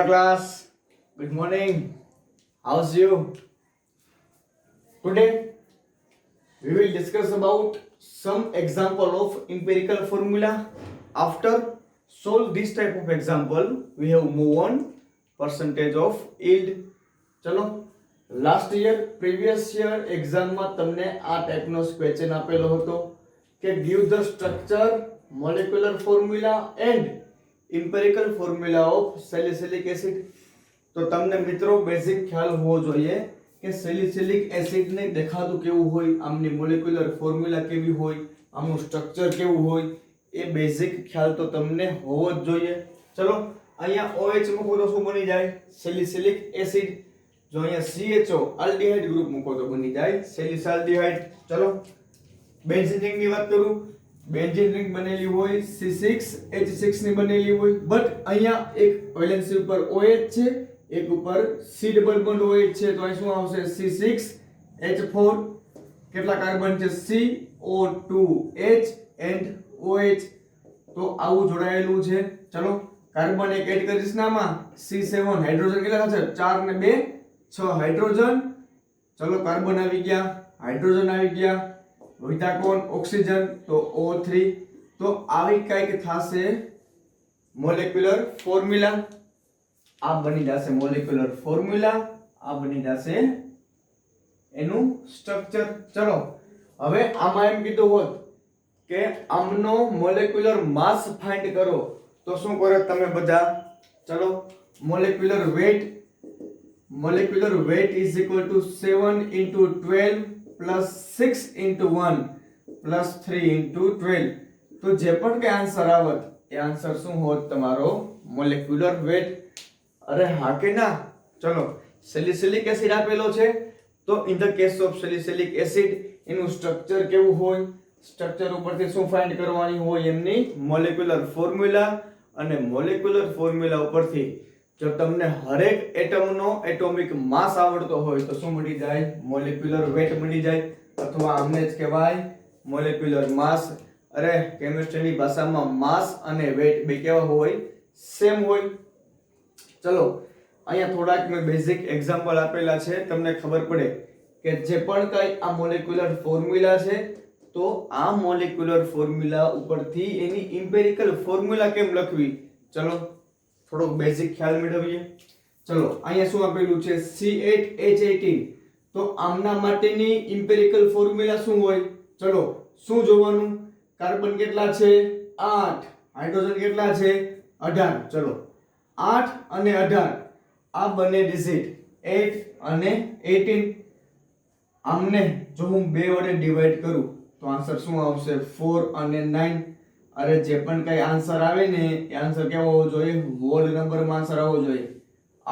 Class, good morning. How's you? Today we will discuss about some example of empirical formula. After solve this type of example, we have move on percentage of yield. ચલો last year previous year એક્ઝામમાં તમને આ ટાઈપનો question આપેલો હતો કે give the structure, molecular formula and empirical formula of salicylic acid. તો તમને મિત્રો બેઝિક ખ્યાલ હોવો જોઈએ કે સેલિસિલિક એસિડ ને દેખાતું કેવું હોય, આમની મોલેક્યુલર ફોર્મ્યુલા કેવી હોય, આમનું સ્ટ્રક્ચર કેવું હોય, એ બેઝિક ખ્યાલ તો તમને હોવો જ જોઈએ. ચલો અહીંયા OH મૂકો તો શું બની જાય? Salicylic acid. જો અહીંયા CHO આલ્ડિહાઇડ ગ્રુપ મૂકો તો બની જાય સેલિસાલ્ડિહાઇડ. ચલો બેન્ઝીન રિંગ ની વાત કરું. બેન્ઝીન રિંગ બનેલી હોય C6H6 ની બનેલી હોય, બટ અહીંયા એક વેલેન્સી ઉપર OH છે, એક ઉપર C ડબલ બોન્ડ OH છે, તો અહીં શું આવશે? C6H4. કેટલા કાર્બન છે? CO2H and OH. તો આવું જોડાયેલું છે. ચલો કાર્બન એક એડ કરીશ નામાં C7. હાઇડ્રોજન કેટલા થશે? 4 ને 2 6 હાઇડ્રોજન. ચલો કાર્બન આવી ગયા, હાઇડ્રોજન આવી ગયા, વધ્યા કોણ? ઓક્સિજન, તો O3. તો આવી કંઈક થશે મોલેક્યુલર ફોર્મ્યુલા. આ બની જશે મોલેક્યુલર ફોર્મ્યુલા, આ બની જશે એનું સ્ટ્રક્ચર. ચલો હવે આમાં એમ કીધું હોત કે આમનો મોલેક્યુલર માસ ફાઇન્ડ કરો, તો શું કરો તમે બધા? ચલો molecular weight is equal to 7 into 12 plus 6 into 1 plus 3 into 12. તો જે પણ કે આન્સર આવત એ આન્સર શું હોત? તમારો મોલેક્યુલર વેટ. અરે હા કે ના? ચલો સેલિસિલિક એસિડ આપેલો છે, તો in the case of salicylic acid એનું સ્ટ્રક્ચર કેવું હોય? સ્ટ્રક્ચર ઉપરથી શું ફાઇન્ડ કરવાની હોય? એમની મોલેક્યુલર ફોર્મ્યુલા. અને મોલેક્યુલર ફોર્મ્યુલા ઉપરથી જો તમને હરેક એટમનો એટોમિક માસ આવડતો હોય તો શું મળી જાય? મોલેક્યુલર વેટ મળી જાય, અથવા આમને જ કહેવાય મોલેક્યુલર માસ. અરે કેમિસ્ટ્રીની ભાષામાં માસ અને વેટ બે કેવા હોય? સેમ હોય. ચલો અહીંયા થોડાક મેં બેઝિક એક્ઝામ્પલ આપેલા છે, તમને ખબર પડે કે જે પણ કઈ આ મોલેક્યુલર ફોર્મ્યુલા છે, તો આ મોલેક્યુલર ફોર્મ્યુલા ઉપરથી એની ઇમ્પેરિકલ ફોર્મ્યુલા કેમ લખવી? ચલો થોડોક બેઝિક ખ્યાલ મેળવીએ. ચલો અહીંયા શું આપેલું છે? C8H18. તો આમના માટેની ઇમ્પેરિકલ ફોર્મ્યુલા શું હોય? ચલો શું જોવાનું? કાર્બન કેટલા છે? 8. હાઇડ્રોજન કેટલા છે? 18. ચલો 8 અને 18 આ બંને ડિજિટ 8 અને 18. આમને જો હું 2 વડે ડિવાઈડ કરું તો આન્સર શું આવશે? 4 અને 9. અરે જે પણ કઈ આન્સર આવે ને એ આન્સર કેવો હોવો જોઈએ? હોલ નંબરમાં આન્સર આવવો જોઈએ,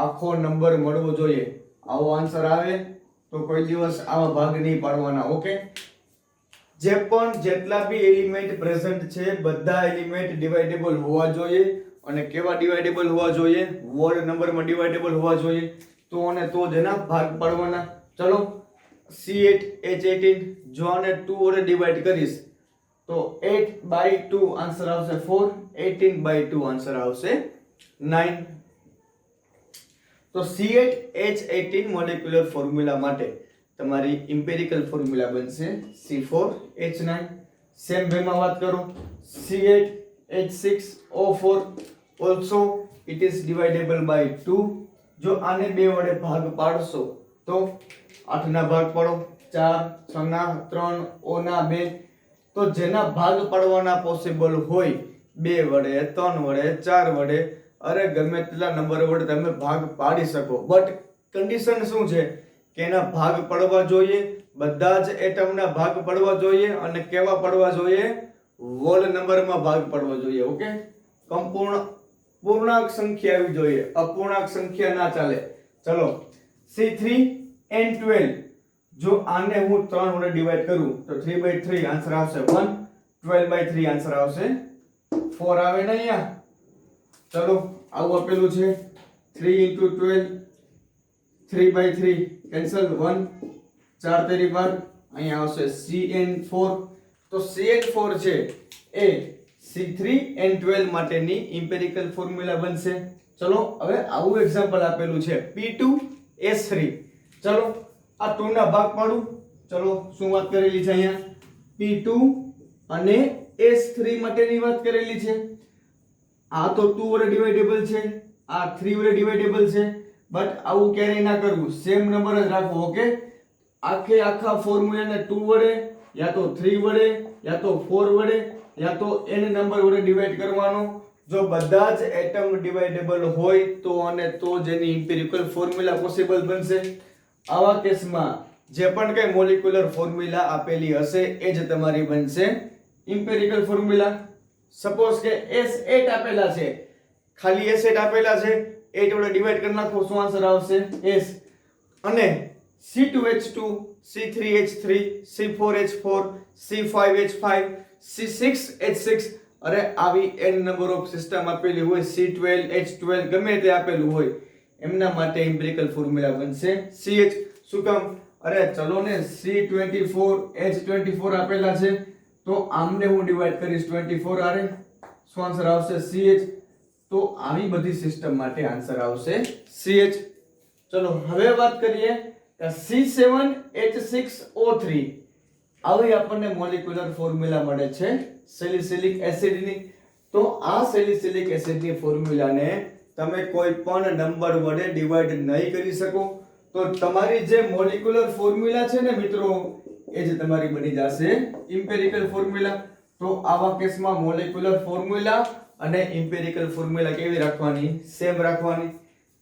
આખો નંબર મળવો જોઈએ. આવો આન્સર આવે તો કોઈ દિવસ આવા ભાગ નહીં પાડવાના. ઓકે, જે પણ જેટલા બી એલિમેન્ટ પ્રેઝન્ટ છે બધા એલિમેન્ટ ડિવાઇડેબલ હોવા જોઈએ. અને કેવા ડિવાઇડેબલ હોવા જોઈએ? હોલ નંબરમાં ડિવાઇડેબલ હોવા જોઈએ. તો અને તો જ એના ભાગ પાડવાના. ચલો C8H18 જો આને 2 વડે ડિવાઈડ કરીશ તો 8/2 આન્સર આવશે 4. 18/2 આન્સર આવશે 9. તો C8H18 મોલેક્યુલર ફોર્મ્યુલા માટે તમારી ઇમ્પેરિકલ ફોર્મ્યુલા બનશે C4H9. સેમ વેમાં વાત કરો, C8H6O4 also it is divisible by 2. જો આને 2 વડે ભાગ પાડશો તો 8 ના ભાગ પાડો, 4 6 ના 3 O ના 2. તો જેના ભાગ પાડવાના પોસિબલ હોય 2 વડે, 3 વડે, 4 વડે, અરે ગમે તેટલા નંબર વડે તમે ભાગ પાડી શકો. બટ કન્ડિશન શું છે કે એના ભાગ પડવા જોઈએ, બધા જ એટમના ભાગ પડવા જોઈએ. અને કેવા પડવા જોઈએ? હોલ નંબરમાં ભાગ પડવા જોઈએ. ઓકે, પૂર્ણાંક સંખ્યા આવી જોઈએ, અપૂર્ણાંક સંખ્યા ના ચાલે. ચલો C3N12 જો આને હું 3 વડે ડિવાઈડ કરું તો 3/3 આન્સર આવશે 1. 12/3 આન્સર આવશે 4. આવે ને અહીંયા? ચલો આવું આપેલું છે 3 into 12 3/3 કેન્સલ 1 4 તેરી 12. અહીંયા આવશે CN4. તો CN4 છે એ C3N12 માટેની ઇમ્પેરિકલ ફોર્મ્યુલા બનશે. ચલો હવે આવું એક્ઝામ્પલ આપેલું છે P2S3. ચલો આ 2 ના ભાગ પાડું. ચલો શું વાત કરેલી છે અહીંયા? P2 અને S3 માટેની વાત કરેલી છે. આ તો 2 વડે ડિવાઇડેબલ છે, આ 3 વડે ડિવાઇડેબલ છે, બટ આવું ક્યારેય ના કરવું, સેમ નંબર જ રાખવો. ઓકે, આખે આખા ફોર્મ્યુલાને 2 વડે યા તો 3 વડે યા તો 4 વડે યા તો n નંબર વડે ડિવાઇડ કરવાનો. જો બધા જ એટમ ડિવાઇડેબલ હોય તો અને તો જેની ઇમ્પિરિકલ ફોર્મ્યુલા પોસિબલ બનશે. આવા કેસમાં જે પણ કઈ મોલેક્યુલર ફોર્મ્યુલા આપેલી હશે એ જ તમારી બનશે ઇમ્પિરિકલ ફોર્મ્યુલા. સપોઝ કે S8 આપેલા છે, ખાલી S8 આપેલા છે, 8 વડે ડિવાઇડ કરી નાખો, શું આન્સર આવશે? S. અને C2H2, C3H3, C4H4, C5H5, C6H6, અરે આવી n નંબર ઓફ સિસ્ટમ આપેલી હોય, C12H12 ગમે તે આપેલું હોય, એમના માટે ઇમ્પિરિકલ ફોર્મ્યુલા બનશે CH. શું કામ? અરે ચલો ને C24H24 આપેલા છે, તો આમને હું ડિવાઇડ કરીશ 24 આરે, શું આન્સર આવશે? CH. તો આવી બધી સિસ્ટમ માટે આન્સર આવશે CH. ચલો હવે વાત કરીએ કે C7H6O3. આવી આપણને મોલેક્યુલર ફોર્મ્યુલા મળે છે સેલિસિલિક એસિડ ની. તો આ સેલિસિલિક એસિડ ની ફોર્મ્યુલાને તમે કોઈ પણ નંબર વડે ડિવાઇડ નહીં કરી શકો, તો તમારી જે મોલેક્યુલર ફોર્મ્યુલા છે ને મિત્રો, એ જ તમારી બની જશે ઇમ્પિરિકલ ફોર્મ્યુલા. તો આવા કેસમાં મોલેક્યુલર ફોર્મ્યુલા અને ઇમ્પિરિકલ ફોર્મ્યુલા કેવી રાખવાની? સેમ રાખવાની.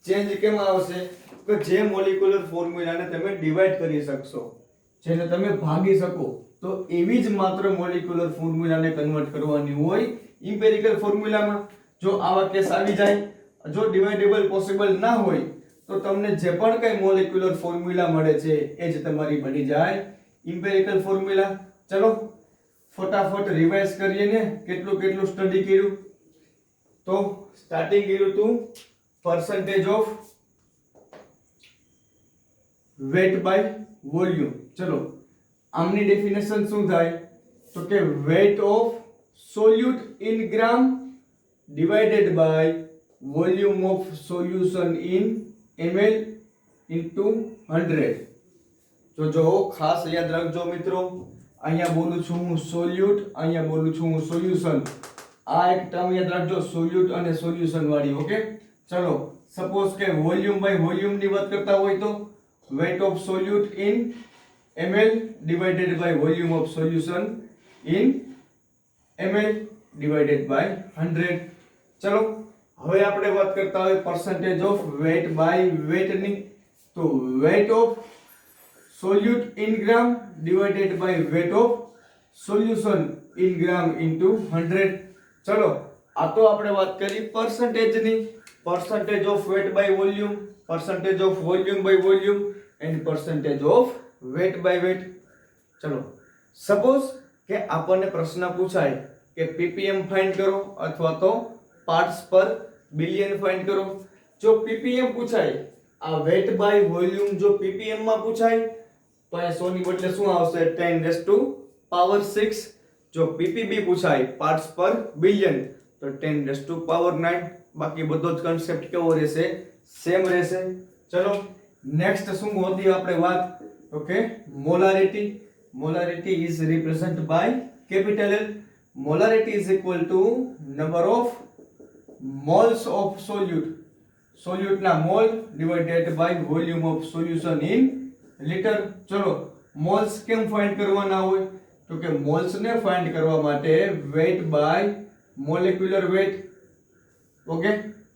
ચેન્જ કેમ આવશે? કે જે મોલેક્યુલર ફોર્મ્યુલાને તમે ડિવાઇડ કરી શકશો, જેને તમે ભાગી શકો, તો એવી જ માત્ર મોલેક્યુલર ફોર્મ્યુલાને કન્વર્ટ કરવાની હોય ઇમ્પિરિકલ ફોર્મ્યુલામાં. જો આવા કેસ આવી જાય, જો ડિવાઇડેબલ પોસિબલ ના હોય, તો તમને જે પણ કઈ મોલેક્યુલર ફોર્મ્યુલા મળે છે એ જ તમારી બની જાય ઇમ્પિરિકલ ફોર્મ્યુલા. ચલો ફટાફટ રિવાઇઝ કરીએ ને કેટલું કેટલું સ્ટડી કર્યું. તો સ્ટાર્ટિંગ કર્યું હતું percentage of weight by volume. ચલો આમની ડેફિનેશન શું થાય? તો કે weight of solute in gram divided by volume of solution in ml into 100. જો ખાસ યાદ રાખજો મિત્રો, અહીંયા બોલું છું હું સોલ્યુટ, અહીંયા બોલું છું હું સોલ્યુશન. આ એક ટર્મ યાદ રાખજો, સોલ્યુટ અને સોલ્યુશન વાળી. ઓકે, ચલો સપોઝ કે વોલ્યુમ બાય વોલ્યુમ ની વાત કરતા હોય તો weight of solute in ml divided by volume of solution in ml divided by 100. ચલો હવે આપણે વાત કરતા હોય percentage of weight by weight ની. તો weight of solute in gram divided by weight of solution in gram into 100. ચલો આ તો આપણે વાત કરી percentage ની. percentage of weight by volume, percentage of volume by volume and percentage of weight by weight. ચલો સપોઝ કે આપણને પ્રશ્ન પૂછાય કે ppm ફાઇન્ડ કરો અથવા તો પાર્ટ્સ પર બિલિયન ફાઇન્ડ કરો. જો ppm પૂછાય, આ weight by volume જો ppm માં પૂછાય તો એ 100 ની બદલે શું આવશે? 10⁻⁶. જો ppb પૂછાય પાર્ટ્સ પર બિલિયન તો 10⁻⁹. બાકી બધો જ કન્સેપ્ટ કેવો રહેશે? સેમ રહેશે. ચલો નેક્સ્ટ શું હોતી આપણે વાત? તો કે molarity. Molarity is represent by capital L. Molarity is equal to number of moles of solute. Solute ના mole divided by volume of solution in litre. ચલો મોલ્સ કેમ ફાઇન્ડ કરવાના હોય? તો કે મોલ્સ ને ફાઇન્ડ કરવા માટે weight by molecular weight. Okay,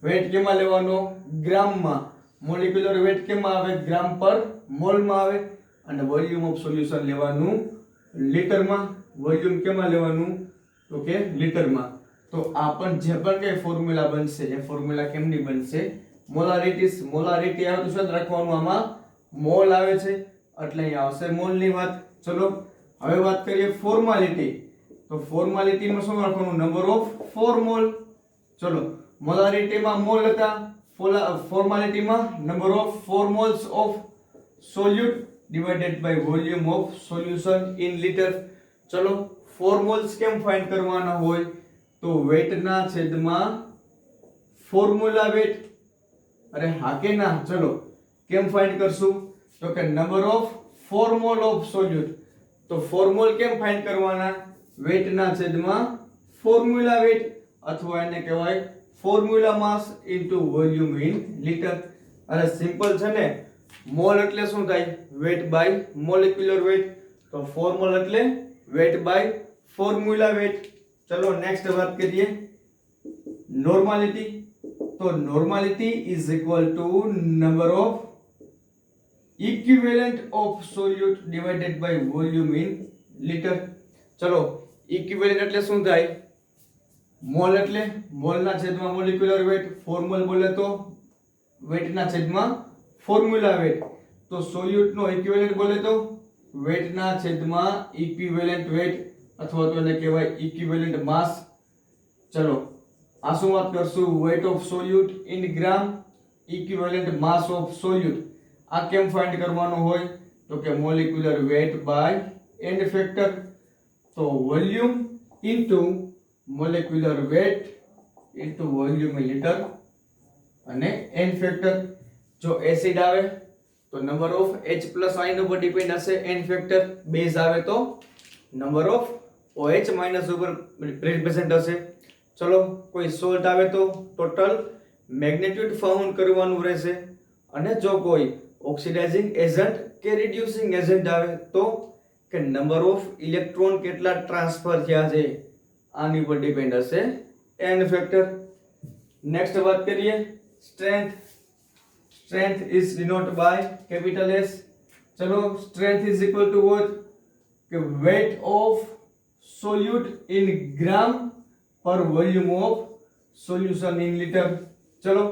weight કેમાં લેવાનો? ગ્રામમાં. મોલેક્યુલર weight કેમાં આવે? ગ્રામ પર મોલ માં આવે. અને વોલ્યુમ ઓફ સોલ્યુશન લેવાનું લિટરમાં. વોલ્યુમ કેમાં લેવાનું? તો કે લિટરમાં. તો આ પણ જે પણ કઈ ફોર્મ્યુલા બનશે એ ફોર્મ્યુલા કેમની બનશે? મોલારિટીસ. મોલારિટી આવે તો શું રાખવાનું? આમાં મોલ આવે છે એટલે અહીં આવશે મોલ ની વાત. ચલો હવે વાત કરીએ ફોર્માલિટી. તો ફોર્માલિટીમાં શું રાખવાનું? Number of 4 mole. ચલો મોલારિટીમાં મોલ હતા, ફોર્માલિટીમાં number of 4 moles of solute divided by volume of solution in liter. ચલો 4 મોલ્સ કેમ ફાઇન્ડ કરવાના હોય? તો weight ના છેદમાં ફોર્મ્યુલા weight. अरे हाँ के ना चलो केम फाइंड करशु तो के नंबर ऑफ फॉर्मोल ऑफ सोल्यूट तो फॉर्मोल केम फाइंड करवाना वेट ना छेदमा फॉर्म्युला वेट अथवा એને કહેવાય formula mass into volume in litre અરે સિમ્પલ છે ને મોલ એટલે શું થાય વેટ બાય મોલેક્યુલર વેટ તો ફોર્મલ એટલે વેટ બાય ફોર્મ્યુલા વેટ ચલો નેક્સ્ટ વાત કરીએ નોર્માલિટી तो normality is equal to number of equivalent of solute divided by volume in litre चलो इक्विवेलेंट એટલે શું થાય મોલ એટલે મોલના છેદમાં મોલેક્યુલર વેટ ફોર્મલ બોલે તો વેટના છેદમાં ફોર્મ્યુલા વેટ તો સોલ્યુટનો ઇક્વિવેલેન્ટ બોલે તો વેટના છેદમાં ઇક્વિવેલેન્ટ વેટ અથવા તો એને કહેવાય ઇક્વિવેલેન્ટ માસ ચલો આ શું વાત કરશું weight of solute in gram equivalent mass of solute આ કેમ ફાઇન્ડ કરવાનો હોય તો કે molecular weight by N factor તો volume into molecular weight into volume in litre અને એન ફેક્ટર જો એસિડ આવે તો number of H plus ion ઉપર ડિપેન્ડ હશે એન ફેક્ટર બેઝ આવે તો નંબર ઓફ OH માઇનસ ઉપર પ્રેઝન્ટ હશે चलो कोई सोल्ट आवे तो टोटल मैग्नीट्यूड फाउंड करवानुं रहेशे अने जो कोई ऑक्सीडाइजिंग एजेंट के रिड्यूसिंग एजेंट आवे तो के नंबर ऑफ इलेक्ट्रॉन केटला ट्रांसफर थया छे आनी पर डिपेंड हशे एन फैक्टर नेक्स्ट बात करिए strength strength is denote by capital S चलो strength is equal to what के weight of solute in gram per volume of solution in litre चलो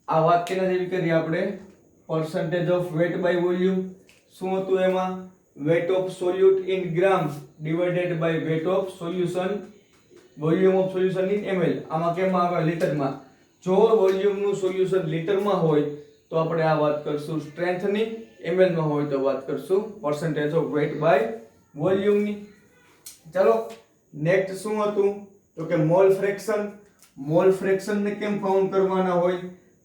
आ बात केना जेवी करी आपणे percentage of weight by volume શું હતું એમાં weight of solute in gram divided by weight of solution volume of solution in ml આમાં કેમ આવે લિટરમાં જો વોલ્યુમનું સોલ્યુશન લિટરમાં હોય તો આપણે આ વાત કરશું સ્ટ્રેન્થની ml માં હોય તો વાત કરશું પરસેન્ટેજ ઓફ વેટ બાય વોલ્યુમની ચલો નેક્સ્ટ શું હતું तो के मोल फ्रेक्शन ने केम फाउंड करवाना होय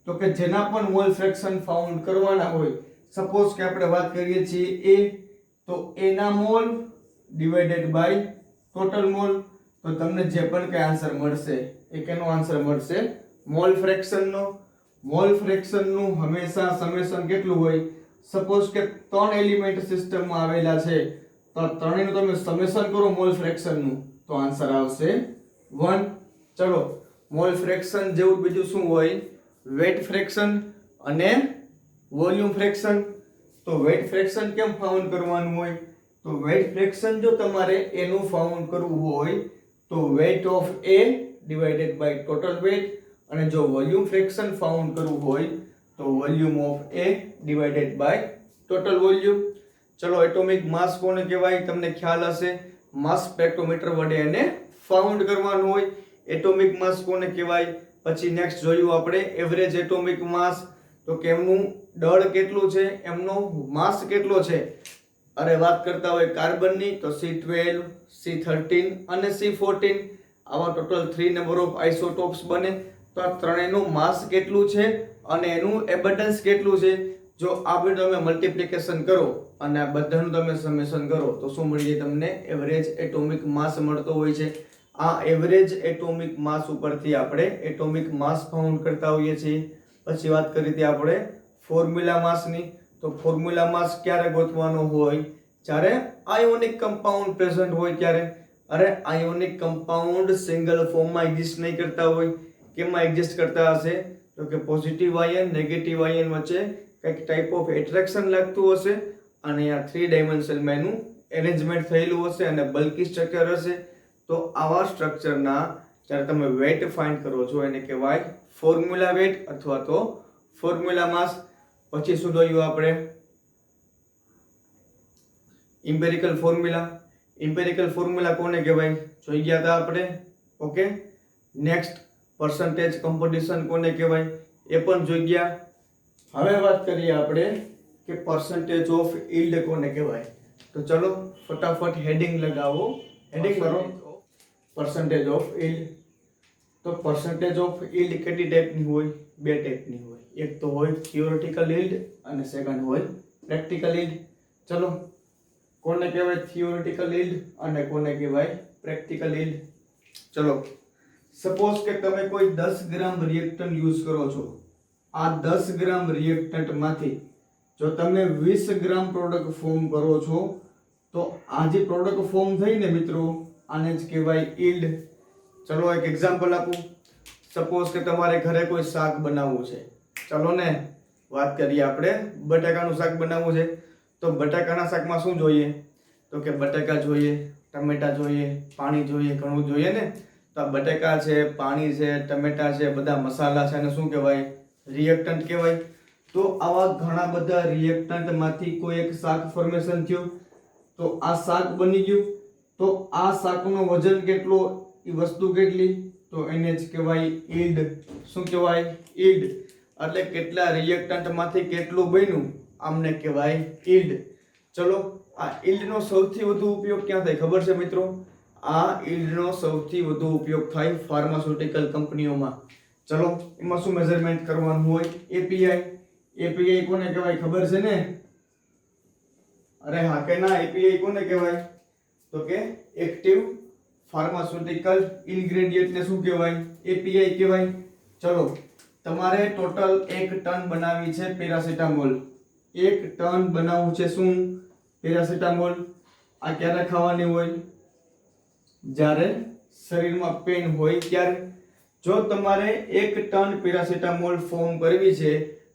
तो के जेना पण मोल फ्रेक्शन फाउंड करवाना होय सपोज के આપણે વાત કરીએ છીએ A તો A ના mole divided by total mole તો તમને જે પણ કે આન્સર મળશે એ કેનો આન્સર મળશે મોલ ફ્રેક્શન નું હંમેશા સમેશન કેટલું હોય સપોઝ કે ત્રણ એલિમેન્ટ સિસ્ટમ માં આવેલા છે તો ત્રણેયનું તમે સમેશન કરો મોલ ફ્રેક્શન નું તો આન્સર આવશે 1 चलो मोल फ्रेक्शन जेवुं बीजुं शुं होय वेट फ्रेक्शन अने वॉल्यूम फ्रेक्शन तो वेट फ्रेक्शन केम फाउंड करवानुं होय तो वेट फ्रेक्शन जो तमारे ए નું फाउंड करवुं होय तो weight of A divided by total weight अने जो वॉल्यूम फ्रेक्शन फाउंड करवुं होय तो volume of A divided by total volume चलो एटॉमिक मास कोने कहेवाय तमने ख्याल हशे मास स्पेक्ट्रोमीटर वडे एने फाउंड करवानुं होय एटॉमिक मास कोने कहेवाय પછી નેક્સ્ટ જોયું આપણે એવરેજ એટોમિક માસ તો કેમનું દળ કેટલું છે એમનો માસ કેટલો છે અરે વાત કરતા હોય કાર્બનની તો C12 C13 અને C14 આવા ટોટલ 3 નંબર ઓફ આઇસોટોપ્સ બને તો આ ત્રણેયનું માસ કેટલું છે અને એનું એબન્ડન્સ કેટલું છે જો આ બે તમે મલ્ટીપ્લિકેશન કરો અને આ બધાનું તમે સમેશન કરો તો શું મળી જાય તમને એવરેજ એટોમિક માસ મળતો હોય છે આ એવરેજ એટોમિક માસ ઉપરથી આપણે એટોમિક માસ ફાઉન્ડ કરતા હોઈએ છીએ પછી વાત કરી હતી આપણે ફોર્મ્યુલા માસની તો ફોર્મ્યુલા માસ ક્યારે ગોતવાનો હોય જ્યારે આયોનિક કમ્પાઉન્ડ પ્રેઝન્ટ હોય ત્યારે અરે આયોનિક કમ્પાઉન્ડ સિંગલ ફોર્મમાં એક્ઝિસ્ટ નહીં કરતા હોય કેમાં એક્ઝિસ્ટ કરતા હશે તો કે પોઝિટિવ આયન નેગેટિવ આયન વચ્ચે કંઈક ટાઈપ ઓફ એટ્રેક્શન લાગતું હશે અને આ 3 ડાયમેન્શનમાં એનું એરેન્જમેન્ટ થયેલું હશે અને બલ્કી સ્ટ્રક્ચર હશે तो आवा स्ट्रक्चर ना જ્યારે તમે વેટ ફાઇન્ડ કરો છો એને કહેવાય ફોર્મ્યુલા વેટ અથવા તો ફોર્મ્યુલા માસ પછી શું જોયું આપણે ઇમ્પિરિકલ ફોર્મ્યુલા કોને કહેવાય જોઈ ગયા હતા આપણે ઓકે નેક્સ્ટ પરસેન્ટેજ કમ્પોઝિશન કોને કહેવાય એ પણ જોઈ ગયા હવે વાત કરીએ આપણે કે પરસેન્ટેજ ઓફ યીલ્ડ કોને કહેવાય તો ચલો ફટાફટ હેડિંગ લગાવો હેડિંગ કરો percentage of yield તો પર્સન્ટેજ ઓફ યીલ્ડ કેટલી ટાઈપની હોય? બે ટાઈપની હોય. એક તો હોય થિયોરેટિકલ યીલ્ડ અને સેકન્ડ હોય પ્રેક્ટિકલ યીલ્ડ. ચલો, કોને કહેવાય થિયોરેટિકલ યીલ્ડ અને કોને કહેવાય પ્રેક્ટિકલ યીલ્ડ? ચલો, સપોઝ કે તમે કોઈ 10 ગ્રામ રિએક્ટન્ટ યુઝ કરો છો. આ 10 ગ્રામ રિએક્ટન્ટ માંથી જો તમે 20 ગ્રામ પ્રોડક્ટ ફોર્મ કરો છો તો આ જે પ્રોડક્ટ ફોર્મ થઈ ને મિત્રો, આને જ કહેવાય યીલ્ડ. ચલો એક એક્ઝામ્પલ આપું. સપોઝ કે તમારે ઘરે કોઈ શાક બનાવવું છે. ચલો ને વાત કરીએ, આપણે બટાકાનું શાક બનાવવું છે. તો બટાકાના શાકમાં શું જોઈએ? તો કે બટાકા જોઈએ, ટમેટા જોઈએ, પાણી જોઈએ, ઘણું જોઈએ ને. તો આ બટાકા છે, પાણી છે, ટમેટા છે, બધા મસાલા છે, અને શું કહેવાય? રિએક્ટન્ટ કહેવાય. તો આવા ઘણા બધા રિએક્ટન્ટ માંથી કોઈ એક શાક ફોર્મેશન થયું, તો આ શાક બની ગયું. તો આ શાકનું વજન કેટલો, એ વસ્તુ કેટલી, તો એને જ કહેવાય યીલ્ડ. શું કહેવાય? યીલ્ડ. એટલે કેટલા રિએક્ટન્ટ માંથી કેટલું બન્યું, આમને કહેવાય યીલ્ડ. ચલો, આ યીલ્ડ નો સૌથી વધુ ઉપયોગ ક્યાં થાય ખબર છે મિત્રો? આ યીલ્ડ નો સૌથી વધુ ઉપયોગ થાય ફાર્માસ્યુટિકલ કંપનીઓમાં. ચલો, એમાં શું મેઝરમેન્ટ કરવાનું હોય? એપીઆઈ. એપીઆઈ કોને કહેવાય ખબર છે ને? અરે હા કે ના, એપીઆઈ કોને કહેવાય? તો કે એક્ટિવ ફાર્માસ્યુટિકલ ઇન્ગ્રેડિયન્ટ ને શું કહેવાય? એપીઆઈ કહેવાય. ચલો, તમારે ટોટલ 1 ટન બનાવી છે પેરાસિટામોલ. 1 ટન બનાવવું છે શું? પેરાસિટામોલ. આ ક્યારે ખાવાની હોય? જ્યારે શરીરમાં પેન હોય ત્યારે. જો તમારે 1 ટન પેરાસિટામોલ ફોર્મ કરવી છે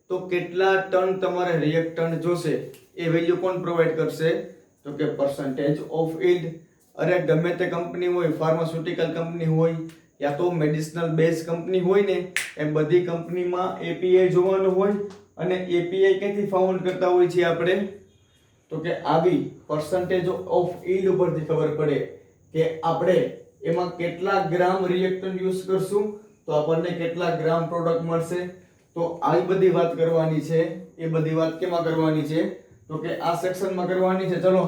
તો કેટલા ટન તમારે રિએક્ટન્ટ જોશે? એ વેલ્યુ કોણ પ્રોવાઈડ કરશે? તો કે પર્સન્ટેજ ઓફ યીલ્ડ. અરે ગમે તે કંપની હોય, ફાર્માસ્યુટિકલ કંપની હોય યા તો મેડિસિનલ બેઝ કંપની હોય ને, એ બધી કંપનીમાં એપીઆઈ જોવાનું હોય. અને એપીઆઈ ક્યાંથી ફાઉન્ડ કરતા હોય છે આપણે? તો કે આવી પર્સન્ટેજ ઓફ યીલ્ડ ઉપરથી ખબર પડે કે આપણે એમાં કેટલા ગ્રામ રિએક્ટન્ટ યુઝ કરશું તો આપણને કેટલા ગ્રામ પ્રોડક્ટ મળશે. તો આવી બધી વાત કરવાની છે. એ બધી વાત કેમાં કરવાની છે? તો કે આ સેક્શનમાં કરવાની છે. ચલો,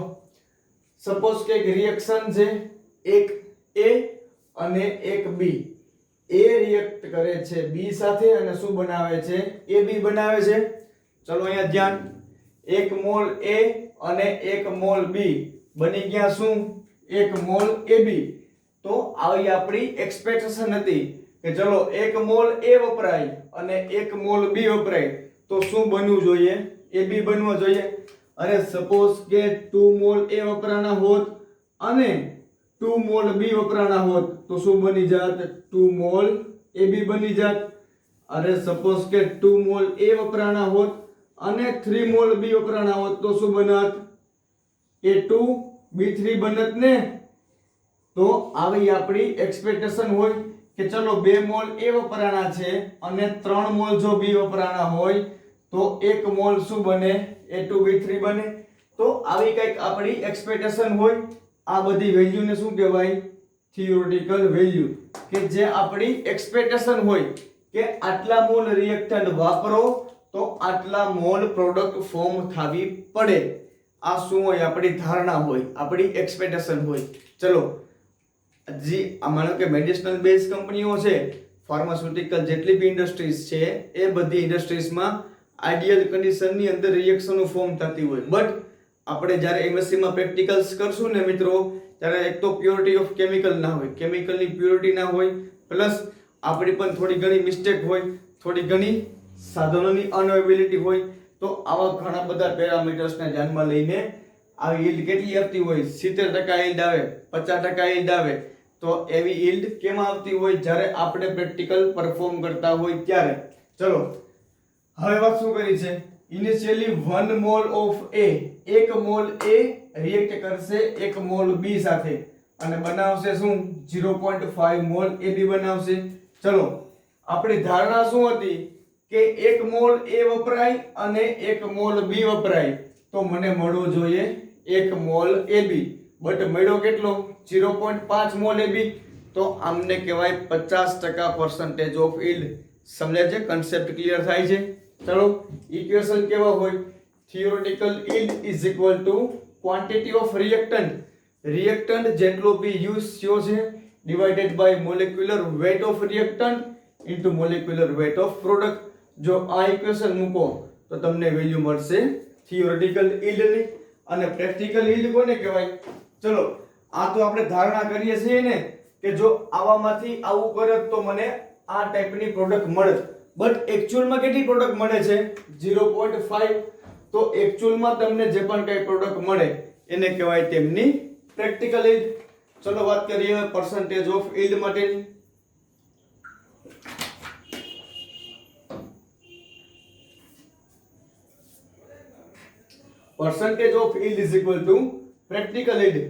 સપોઝ કે એક રિએક્શન છે, એક A અને એક B. A રિએક્ટ કરે છે B સાથે અને શું બનાવે છે? AB બનાવે છે. ચલો અહીંયા ધ્યાન. 1 મોલ A અને 1 મોલ B બની ગયા શું? 1 મોલ AB. તો આવી આપણી એક્સપેક્ટેશન હતી કે ચલો 1 મોલ A વપરાય અને 1 મોલ B વપરાય તો શું બનવું જોઈએ? AB બનવું જોઈએ. અરે સપોઝ કે 2 મોલ A વપરાના હોત અને 2 મોલ B વપરાના હોત તો શું બની જાત? 2 મોલ AB બની જાત. અરે સપોઝ કે 2 મોલ A વપરાના હોત અને 3 મોલ B વપરાના હોત તો શું બનત? A2 B3 બનત ને. તો આવી આપણી એક્સપેક્ટેશન હોય કે ચલો 2 મોલ A વપરાના છે અને 3 મોલ જો B વપરાના હોય તો 1 મોલ શું બને? A2 B3 બને. તો આવી કંઈક આપણી એક્સપેક્ટેશન હોય. આ બધી વેલ્યુ ને શું કહેવાય? Theoretical value. કે જે આપણી એક્સપેક્ટેશન હોય કે આટલા મોલ રિએક્ટન્ટ વાપરો તો આટલા મોલ પ્રોડક્ટ ફોર્મ થવી પડે. આ શું હોય? આપણી ધારણા હોય, આપણી એક્સપેક્ટેશન હોય. ચલો, માનો કે મેડિસિનલ બેઝ કંપનીઓ છે, ફાર્માસ્યુટિકલ જેટલી બી ઇન્ડસ્ટ્રીઝ છે, એ બધી ઇન્ડસ્ટ્રીઝમાં આઈડિયલ કન્ડિશનની અંદર રિએક્શનો ફોર્મ થતી હોય. બટ આપણે જ્યારે એમએસસી માં પ્રેક્ટિકલ્સ કરશું ને મિત્રો, ત્યારે એક તો પ્યોરિટી ઓફ કેમિકલ ના હોય, કેમિકલની પ્યોરિટી ના હોય, પ્લસ આપણી પણ થોડી ઘણી મિસ્ટેક હોય, થોડી ઘણી સાધનોની અનઅવેલેબિલિટી હોય. તો આવા ઘણા બધા પેરામીટર્સને ધ્યાનમાં લઈને આવી યીલ્ડ કેટલી આવતી હોય? 70% યીલ્ડ આવે, 50% યીલ્ડ આવે. તો એવી યીલ્ડ કેમ આવતી હોય? જ્યારે આપણે પ્રેક્ટિકલ પરફોર્મ કરતા હોય ત્યારે. ચલો, હવે વાત શું કરી છે? Initially 1 mall of A, 1 mall A react કરશે 1 મોલ B સાથે અને બનાવશે શું? 0.5 મોલ AB બનાવશે. ચલો, આપણી ધારણા શું હતી કે 1 મોલ A વપરાય અને 1 મોલ B વપરાય તો મને મળવું જોઈએ 1 મોલ AB. બટ મળ્યો કેટલો? 0.5 મોલ AB. તો આમને કહેવાય 50% પર્સન્ટેજ ઓફ યીલ્ડ. સમજે છે? કન્સેપ્ટ ક્લિયર થાય છે? ચલો, ઇક્વેશન કેવા હોય? Theoretical yield is equal two quantity of reactant. Reactant જેટલો બી યુઝ થયો છે divided by molecular weight of reactant into molecular weight of product. જો આ ઇક્વેશન મૂકો તો તમને વેલ્યુ મળશે થિયોરેટિકલ yield ની. અને પ્રેક્ટિકલ yield કોને કહેવાય? ચલો આ તો આપણે ધારણા કરીએ છીએ ને કે જો આવામાંથી આવું કરે તો મને આ ટાઈપની પ્રોડક્ટ મળે, બટ એક્ચ્યુઅલમાં કેટલી પ્રોડક્ટ મળે છે? 0.5. તો એક્ચ્યુઅલમાં તમને જે પણ કઈ પ્રોડક્ટ મળે એને કહેવાય તેમની પ્રેક્ટિકલ yield. ચલો વાત કરીએ percentage of yield માટેની. percentage of yield is equal to practical yield.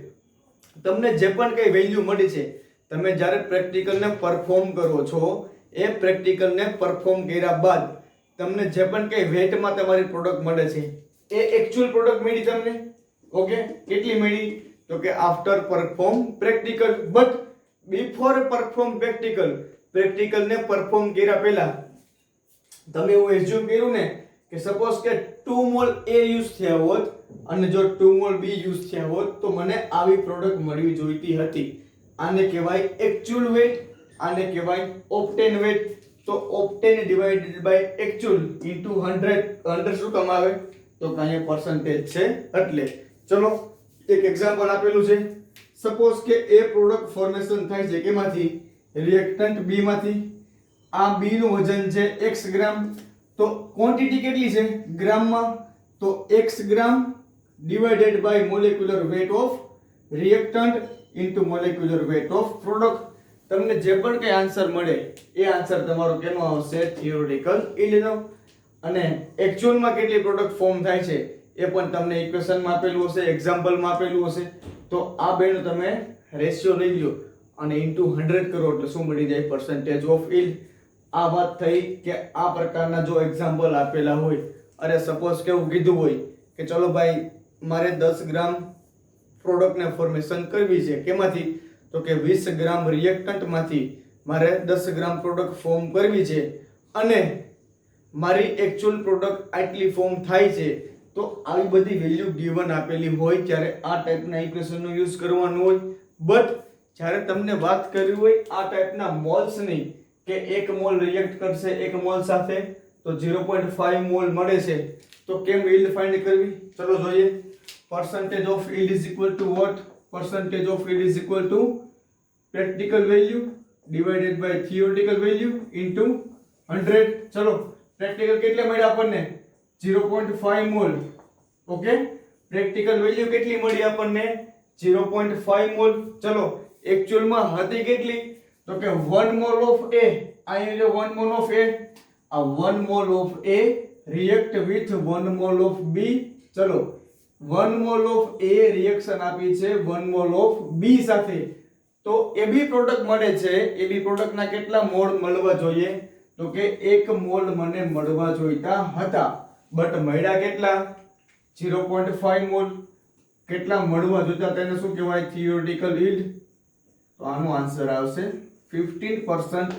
તમને જે પણ કઈ વેલ્યુ મળી છે, તમે જ્યારે પ્રેક્ટિકલ ને પરફોર્મ કરો છો, એ પ્રેક્ટિકલ ને પરફોર્મ કર્યા બાદ તમને જે પણ કઈ વેટમાં તમારી પ્રોડક્ટ મળે છે એ એક્ચ્યુઅલ પ્રોડક્ટ મળી તમને. ઓકે, કેટલી મળી? તો કે after perform practical, but before perform practical, practical ને પરફોર્મ કર્યા પહેલા તમે એવું એઝ્યુમ કર્યું ને કે સપોઝ કે 2 મોલ A યુઝ થયા હોત અને જો 2 મોલ B યુઝ થયા હોત તો મને આવી પ્રોડક્ટ મળવી જોઈતી હતી. આને કહેવાય એક્ચ્યુઅલ વેટ, આને કહેવાય ઓપ્ટેન વેટ. તો obtain divided by actual into 100. 100 શું કામ આવે? તો કાંઈ પર્સન્ટેજ છે એટલે. ચલો એક એક્ઝામ્પલ આપેલું છે. સપોઝ કે એ પ્રોડક્ટ ફોર્મેશન થાય છે કેમાંથી? રિએક્ટન્ટ B માંથી. આ B નું વજન છે x ગ્રામ. તો ક્વોન્ટિટી કેટલી છે ગ્રામમાં? તો x gram divided by molecular weight of reactant into molecular weight of product. તમને જે પણ કઈ આન્સર મળે એ આન્સર તમારો કેનો આવશે? થિયોરેટિકલ yield નો. અને એક્ચ્યુઅલમાં કેટલી પ્રોડક્ટ ફોર્મ થાય છે એ પણ તમને ઇક્વેશનમાં આપેલું હશે, એક્ઝામ્પલમાં આપેલું હશે. તો આ બેનો તમે રેશિયો લઈ લો અને ઇન્ટુ 100 કરો એટલે શું મળી જાય? percentage of yield. આ વાત થઈ કે આ પ્રકારના જો એક્ઝામ્પલ આપેલા હોય, અરે સપોઝ કેવું કીધું હોય કે ચલો ભાઈ મારે 10 ગ્રામ પ્રોડક્ટને ફોર્મેશન કરવી છે, કેમાંથી? તો કે 20 ગ્રામ રિએક્ટન્ટ માંથી મારે 10 ગ્રામ પ્રોડક્ટ ફોર્મ કરવી છે અને મારી એક્ચ્યુઅલ પ્રોડક્ટ આટલી ફોર્મ થાય છે. તો આવી બધી વેલ્યુ ગિવન આપેલી હોય ત્યારે આ ટાઈપના ઇક્વેશનનો યુઝ કરવાનો હોય. બટ જ્યારે તમને વાત કરવી હોય આ ટાઈપના મોલ્સની કે 1 મોલ રિએક્ટ કરશે 1 મોલ સાથે તો 0.5 મોલ મળે છે, તો કેમ yield ફાઇન્ડ કરવી? ચલો જોઈએ. percentage of yield is equal to what? percentage of yield is equal to practical value divided by theoretical value into 100. ચલો પ્રેક્ટિકલ કેટલે મળ્યા આપણને? 0.5 મોલ. ઓકે, પ્રેક્ટિકલ વેલ્યુ કેટલી મળી આપણને? 0.5 મોલ. ચલો એક્ચ્યુઅલમાં હતી કેટલી? તો કે 1 મોલ ઓફ A. અહીં જો 1 મોલ ઓફ A, આ 1 mall of A react with 1 mall of B. ચલો 1 મોલ ઓફ A રિએક્શન આપી છે 1 મોલ ઓફ B સાથે. તો એ બી પ્રોડક્ટ મળે છે, એ બી પ્રોડક્ટના કેટલા મોલ મળવા જોઈએ? તો કે 1 મોલ મને મળવા જોઈતા હતા, બટ મળ્યા કેટલા? 0.5 મોલ. કેટલા મળવા જોઈતા તેને શું કહેવાય? Theoretical yield. તો આનો આન્સર આવશે 15%.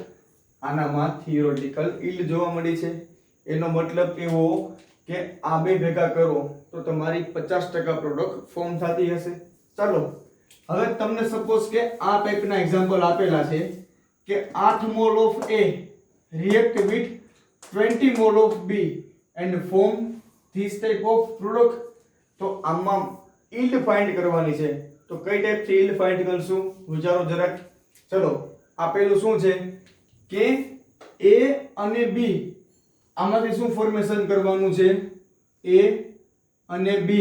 આનામાં થિયોરેટિકલ yield જોવા મળી છે. એનો મતલબ એવો કે આ બે ભેગા કરો તો તમારી 50% પ્રોડક્ટ ફોર્મ થતી હશે. ચાલો હવે તમને સપોઝ કે આ ટાઈપના એક્ઝામ્પલ આપેલા છે કે 8 mall of A react with 20 mall of B and form this type of product. તો આમાં yield ફાઇન્ડ કરવાની છે. તો કઈ ટાઈપથી yield ફાઇન્ડ કરશું વિચારો જરાક. ચલો આપેલું શું છે કે A અને B આમાંથી શું ફોર્મેશન કરવાનું છે? A અને B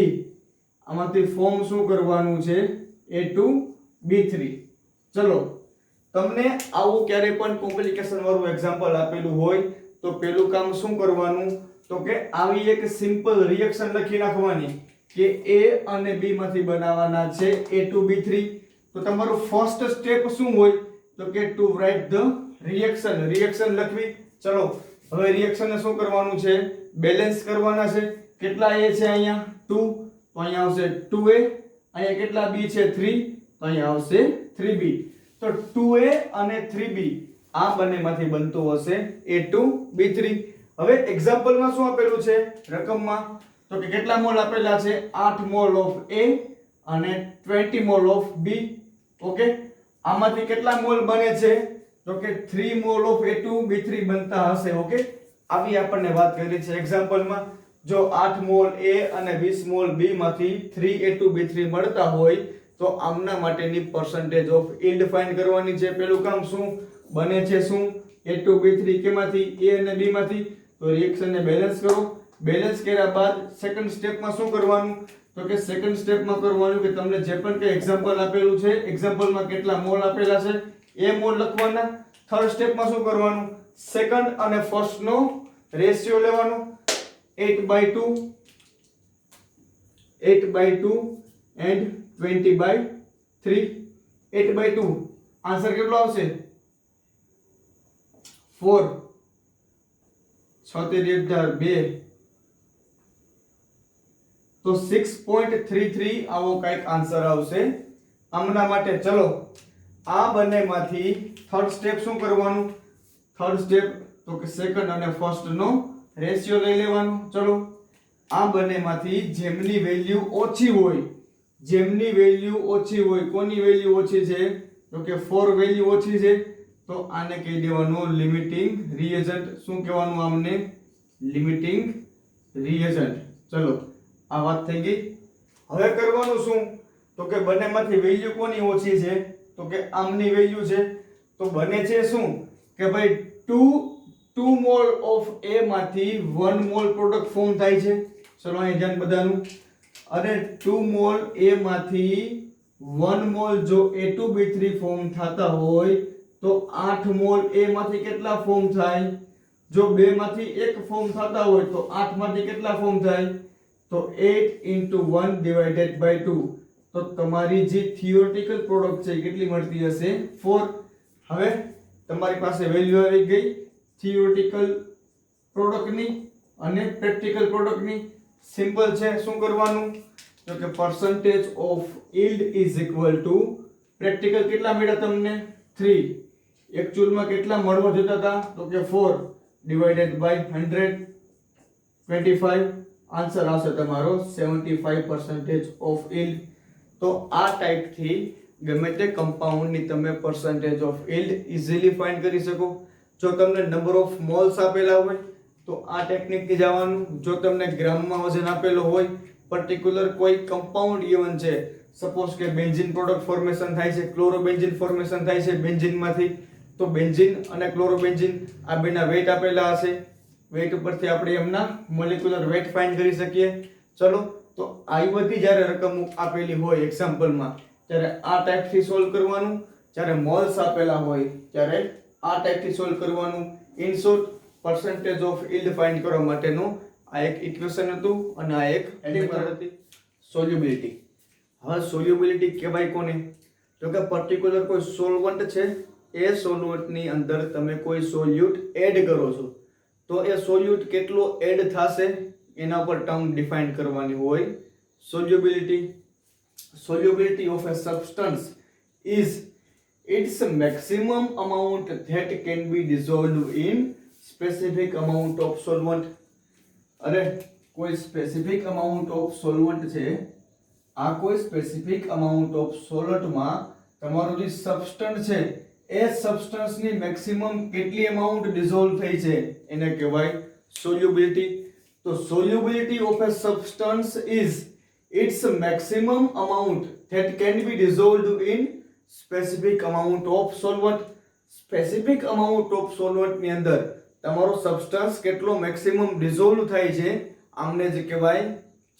આમાંથી ફોર્મ શું કરવાનું છે? A2B3. ચલો તમને આવું ક્યારે પણ કોમ્પ્લિકેશન વાળું એક્ઝામ્પલ આપેલું હોય તો પેલું કામ શું કરવાનું? તો કે આવી એક સિમ્પલ રિએક્શન લખી નાખવાની કે A અને B માંથી બનાવવાના છે A2B3. તો તમારું ફર્સ્ટ સ્ટેપ શું હોય? તો કે ટુ રાઇટ ધ રિએક્શન લખવી. ચલો હવે રિએક્શન ને શું કરવાનું છે? બેલેન્સ કરવાના છે. કેટલા A છે અહીંયા? 2. તો અહીંયા આવશે 2A. અહીંયા કેટલા B છે? 3. તો અહીંયા આવશે 3B. તો 2A અને 3B આ બંનેમાંથી બનતું હશે A2B3. હવે એક્ઝામ્પલમાં શું આપેલું છે રકમમાં? તો કે કેટલા મોલ આપેલા છે? 8 મોલ ઓફ A અને 20 મોલ ઓફ B. ઓકે, આમાંથી કેટલા મોલ બને છે તો કે 3 મોલ ઓફ A2B3 બનતા હશે. ઓકે, આવી આપણને વાત કરી છે એક્ઝામ્પલમાં. જો 8 મોલ A અને 20 મોલ B માંથી 3A2B3 મળતા હોય તો આમના માટેની percentage of yield ફાઇન્ડ કરવાની છે. પેલું કામ શું બને છે, શું A2B3 કેમાંથી, A અને B માંથી, તો રિએક્શન ને બેલેન્સ કરો. બેલેન્સ કર્યા બાદ સેકન્ડ સ્ટેપમાં શું કરવાનું તો કે સેકન્ડ સ્ટેપમાં કરવાનું કે તમને જે પણ કે એક્ઝામ્પલ આપેલું છે, એક્ઝામ્પલમાં કેટલા મોલ આપેલા છે એ મોલ લખવાના. થર્ડ સ્ટેપમાં શું કરવાનું, સેકન્ડ અને ફર્સ્ટ નો રેશિયો લેવાનો 8/2 and 20/3. 8/2 આન્સર કેટલો આવશે 4 76,2 તો 6.33 આવો કઈક આન્સર આવશે આમના માટે. ચલો આ બંનેમાંથી થર્ડ સ્ટેપ શું કરવાનું, થર્ડ સ્ટેપ તો કે સેકન્ડ અને ફર્સ્ટ નો રેશિયો લઈ લેવાનો. ચલો આ બંનેમાંથી જેમની વેલ્યુ ઓછી હોય, જેમની વેલ્યુ ઓછી હોય, કોની વેલ્યુ ઓછી છે તો કે 4 વેલ્યુ ઓછી છે, તો આને કહી દેવાનું લિમિટિંગ રિએજન્ટ. શું કહેવાનું આમને, લિમિટિંગ રિએજન્ટ. ચલો આ વાત થઈ ગઈ. હવે કરવાનું શું તો કે બંનેમાંથી વેલ્યુ કોની ઓછી છે તો કે આમની વેલ્યુ છે. તો બને છે શું કે ભાઈ 2 મોલ ઓફ A માંથી 1 મોલ પ્રોડક્ટ ફોર્મ થાય છે. ચલો અહીં ધ્યાન બધાનું. અને 2 મોલ A માંથી 1 મોલ જો A2B3 ફોર્મ થતા હોય તો 8 મોલ A માંથી કેટલા ફોર્મ થાય, જો 2 માંથી 1 ફોર્મ થતા હોય તો 8 માંથી કેટલા ફોર્મ થાય તો 8 into 1 divided by 2. તો તમારી જે થિયોરેટિકલ પ્રોડક્ટ છે કેટલી મળતી હશે 4. હવે તમારી પાસે વેલ્યુ આવી ગઈ થિયોરેટિકલ પ્રોડક્ટની અને પ્રેક્ટિકલ પ્રોડક્ટની. સિમ્પલ છે, શું કરવાનું તો કે percentage of yield is equal to practical કેટલા મળ્યા તમને 3, એક્ચ્યુઅલમાં કેટલા મળવા જતા હતા તો કે 4 divided by 125. આન્સર આવશે તમારો 75% ઓફ yield. તો આ ટાઈપથી ગમે તે કમ્પાઉન્ડની તમે percentage of yield easily find કરી શકો. જો તમને નંબર ઓફ મોલ્સ આપેલા હોય તો આ ટેકનિકથી જવાનું. જો તમને ગ્રામમાં વજન આપેલો હોય, પર્ટિક્યુલર કોઈ કમ્પાઉન્ડ ઇવન છે, સપોઝ કે બેન્ઝીન પ્રોડક્ટ ફોર્મેશન થાય છે, ક્લોરોબેન્ઝીન ફોર્મેશન થાય છે બેન્ઝીનમાંથી, તો બેન્ઝીન અને ક્લોરોબેન્ઝીન આ બેના વેટ આપેલા હશે. વેટ ઉપરથી આપણે એમના મોલેક્યુલર વેટ ફાઇન્ડ કરી શકીએ. ચલો તો આવી બધી જ્યારે રકમ આપેલી હોય એક્ઝામ્પલમાં ત્યારે આ ટાઈપથી સોલ્વ કરવાનું, જ્યારે મોલ્સ આપેલા હોય ત્યારે આ ટાઈપથી સોલ્વ કરવાનું. In short percentage of yield find કરવા માટેનું આ એક ઇક્વેશન હતું અને આ એક મેથડ હતી. સોલ્યુબિલિટી. હવે સોલ્યુબિલિટી કહેવાય કોને તો કે પર્ટિક્યુલર કોઈ સોલ્વન્ટ છે, એ સોલ્વન્ટની અંદર તમે કોઈ સોલ્યુટ એડ કરો છો તો એ સોલ્યુટ કેટલો એડ થશે એના પર ટર્મ ડિફાઇન કરવાની હોય. Solubility of a substance is its maximum amount that can be dissolved in specific amount of solvent. અરે કોઈ સ્પેસિફિક અમાઉન્ટ ઓફ સોલ્વન્ટ છે, આ કોઈ સ્પેસિફિક અમાઉન્ટ ઓફ સોલ્વન્ટમાં તમારું જે સબસ્ટન્સ છે એ સબસ્ટન્સની મેક્સિમમ કેટલી અમાઉન્ટ ડિઝોલ્વ થઈ છે એને કહેવાય સોલ્યુબિલિટી. તો solubility of a substance is its maximum amount that can be dissolved in specific amount of solvent. Specific amount of solvent ની અંદર તમારો સબસ્ટન્સ કેટલો મેક્સિમમ ડિઝોલ્વ થાય છે આમને જ કહેવાય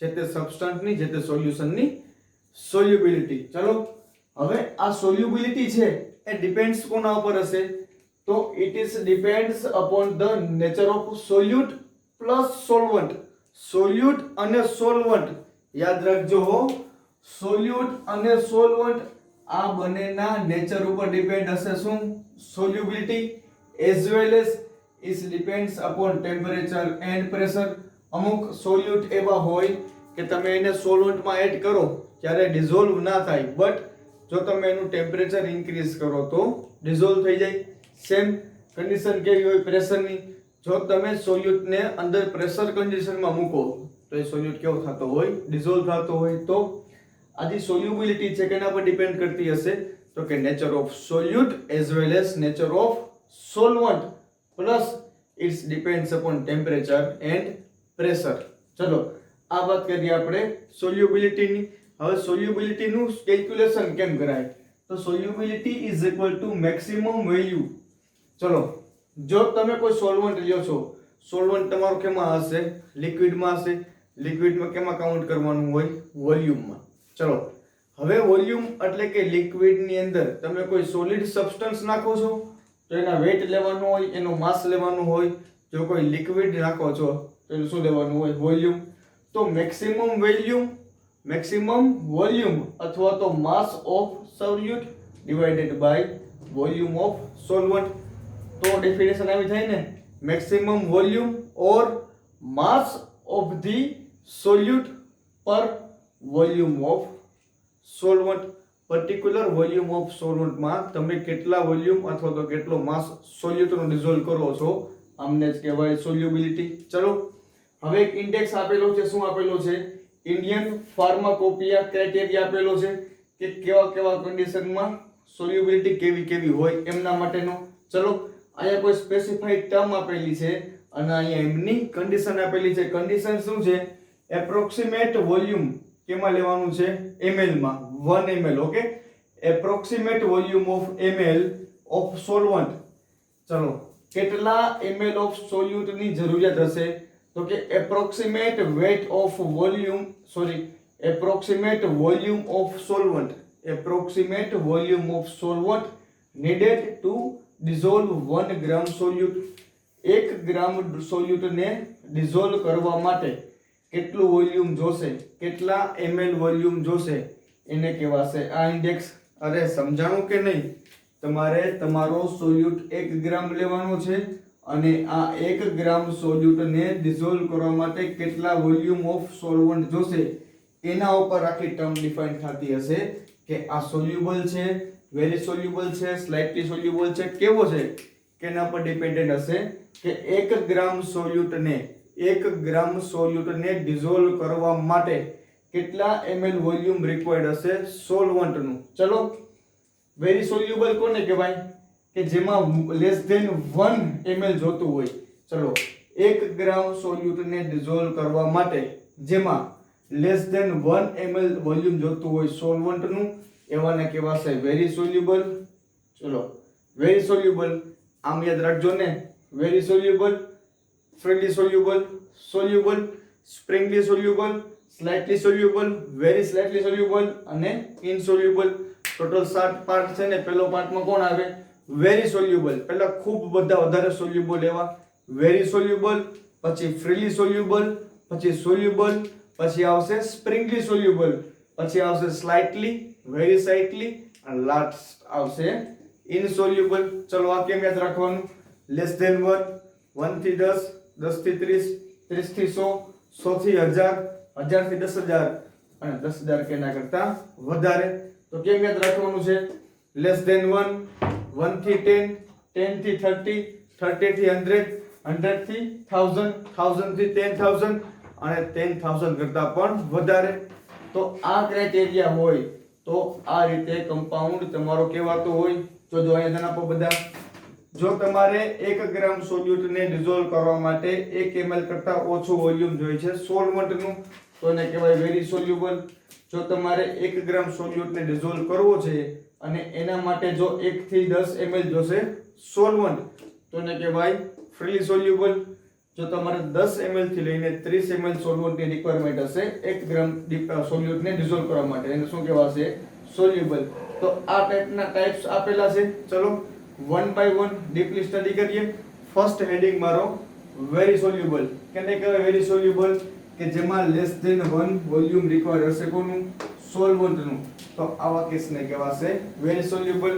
જે તે સબસ્ટન્સની, જે તે સોલ્યુશનની સોલ્યુબિલિટી. ચલો હવે આ સોલ્યુબિલિટી છે એ ડિપેન્ડ્સ કોના ઉપર હશે તો it is depends upon the nature of સોલ્યુટ plus solvent. સોલ્યુટ અને સોલ્વન્ટ યાદ રાખજો હો, સોલ્યુટ અને સોલ્વન્ટ આ બંનેના નેચર ઉપર ડિપેન્ડ હશે શું solubility, as well as it depends upon temperature and pressure. અમુક સોલ્યુટ એવા હોય કે તમે એને સોલ્વન્ટમાં એડ કરો ત્યારે ડિઝોલ્વ ના થાય, બટ જો તમે એનું ટેમ્પરેચર ઇન્ક્રીઝ કરો તો ડિઝોલ્વ થઈ જાય. સેમ કન્ડિશન કેવી હોય પ્રેશરની, જો તમે સોલ્યુટને અંદર પ્રેશર કન્ડિશનમાં મૂકો તો એ સોલ્યુટ કેવો થતો હોય ડિઝોલ્વ થતો હોય. તો આ જે સોલ્યુબિલિટી છે કેના પર ડિપેન્ડ કરતી હશે તો કે nature of solute as well as nature of solvent plus it's depends upon temperature and pressure. ચલો આ વાત કરીએ આપણે સોલ્યુબિલિટીની. હવે સોલ્યુબિલિટીનું કેલ્ક્યુલેશન કેમ કરાય? તો solubility is equal two maximum value. ચલો જો તમે કોઈ સોલ્વન્ટ લ્યો છો, સોલ્વન્ટ તમારું કેમાં હશે? લિક્વિડમાં હશે. લિક્વિડમાં કેમાં કાઉન્ટ કરવાનું હોય? વોલ્યુમમાં. ચલો હવે વોલ્યુમ એટલે કે લિક્વિડની અંદર તમે કોઈ સોલિડ સબસ્ટન્સ નાખો છો તો એના વેટ લેવાનું હોય, એનો માસ લેવાનું હોય. જો કોઈ લિક્વિડ નાખો છો તો એનું શું લેવાનું હોય? વોલ્યુમ. તો મેક્સિમમ વોલ્યુમ અથવા તો mass of solute divided by volume of solvent. તો ડેફિનેશન આવી થાય ને, maximum volume or mass of the solute per volume of solvent. Particular volume of સોલ્વન્ટમાં તમે કેટલા વોલ્યુમ અથવા તો કેટલો માસ સોલ્યુટનો ડિઝોલ્વ કરો છો, આમને જ કહેવાય સોલ્યુબિલિટી. ચલો હવે એક ઇન્ડેક્સ આપેલો છે. શું આપેલો છે? ઇન્ડિયન ફાર્માકોપિયા ક્રાઇટેરિયા આપેલો છે કે કેવા કેવા કન્ડિશનમાં સોલ્યુબિલિટી કેવી કેવી હોય એમના માટેનો. ચલો અહીંયા કોઈ સ્પેસિફાઈડ ટર્મ આપેલી છે અને અહીંયા એમની કન્ડિશન આપેલી છે. કન્ડિશન શું છે? એપ્રોક્સિમેટ વોલ્યુમ કેમાં લેવાનું છે? ml માં. 1 ml. Okay, approximate volume of ml of solvent. ચલો કેટલા ml ઓફ સોલ્યુટ ની જરૂરિયાત હશે? તો કે approximate weight of volume approximate volume of solvent. Approximate volume of solvent needed to dissolve 1 gram solute. 1 gram સોલ્યુટને ડિઝોલ્વ કરવા માટે કેટલું વોલ્યુમ જોશે? કેટલા ml વોલ્યુમ જોશે? એને કહેવાશે આ ઇન્ડેક્સ. અરે સમજાણું કે નહીં? તમારે તમારો સોલ્યુટ 1 ગ્રામ લેવાનો છે અને આ 1 ગ્રામ સોલ્યુટને ડિઝોલ્વ કરવા માટે કેટલા વોલ્યુમ ઓફ સોલ્વન્ટ જોશે એના ઉપર આખી ટર્મ ડિફાઇન થતી હશે કે આ સોલ્યુબલ છે, વેરી સોલ્યુબલ છે, સ્લાઇટલી સોલ્યુબલ છે, કેવો છે કે એના પર ડિપેન્ડન્ટ હશે કે 1 ગ્રામ સોલ્યુટને ડિઝોલ્વ કરવા માટે કેટલા ml વોલ્યુમ રિક્વાયર્ડ હશે સોલ્વન્ટનું. ચલો વેરી સોલ્યુબલ કોને કહેવાય? કે જેમાં લેસ ધેન 1 ml જોતું હોય. ચલો 1 ગ્રામ સોલ્યુટને ડિઝોલ્વ કરવા માટે જેમાં લેસ ધેન 1 ml વોલ્યુમ જોતું હોય સોલ્વન્ટનું, એવાને કહેવાશે વેરી સોલ્યુબલ. ચલો વેરી સોલ્યુબલ આમ યાદ રાખજો ને. Very soluble, freely soluble, soluble, sparingly soluble, slightly soluble, very slightly soluble અને ઇનસોલ્યુબલ. ટોટલ 7 પાર્ટ છે ને. પહેલો પાર્ટમાં કોણ આવે? Very soluble. પહેલા ખૂબ બધા વધારે સોલ્યુબલ એવા વેરી સોલ્યુબલ, પછી ફ્રીલી સોલ્યુબલ, પછી સોલ્યુબલ, પછી આવશે સ્પ્રિંગલી સોલ્યુબલ, પછી આવશે સ્લાઇટલી, વેરી સ્લાઇટલી અને લાસ્ટ આવશે ઇનસોલ્યુબલ. ચલો આ કેમ યાદ રાખવાનું? લેસ ધેન 1, 1 થી 10, 10 થી 30, 30 થી 100, 100 થી 1000, 1000 થી 10000 અને 10000 કેના કરતા વધારે. તો કેમ યાદ રાખવાનું છે? લેસ ધેન 1, 1 થી 10, 10 થી 30, 30 થી 100, 100 થી 1000, 1000 થી 10000 અને 10000 કરતા પણ વધારે. તો આ ક્રાઇટેરિયા હોય તો આ રીતે કમ્પાઉન્ડ તમારો કહેવાતો હોય. જો અહીંયા ધ્યાન આપો બધા. જો તમારે 1 ગ્રામ સોલ્યુટને ડિઝોલ્વ કરવા માટે 1 ml કરતા ઓછું વોલ્યુમ જોઈએ છે સોલ્વન્ટનું, તો એને કહેવાય વેરી સોલ્યુબલ. જો તમારે 1 ગ્રામ સોલ્યુટને ડિઝોલ્વ કરવો છે અને એના માટે જો 1 થી 10 ml જોશે સોલ્વન્ટ, તો એને કહેવાય ફ્રીલી સોલ્યુબલ. જો તમારે 10 ml થી લઈને 30 ml સોલ્વન્ટની રિક્વાયરમેન્ટ હશે 1 ગ્રામ સોલ્યુટને ડિઝોલ્વ કરવા માટે, એને શું કહેવાશે? સોલ્યુબલ. તો આ ટાઈપના ટાઇપ્સ આપેલા છે. ચલો one by one deeply study કરીએ. ફર્સ્ટ હેડિંગ મારો વેરી સોલ્યુબલ. કેને કહેવાય વેરી સોલ્યુબલ? કે જેમાં લેસ ધેન 1 વોલ્યુમ રિક્વાયર્ડ હશે કોનું? સોલ્વન્ટનું. તો આવા કેસને કહેવાશે વેરી સોલ્યુબલ.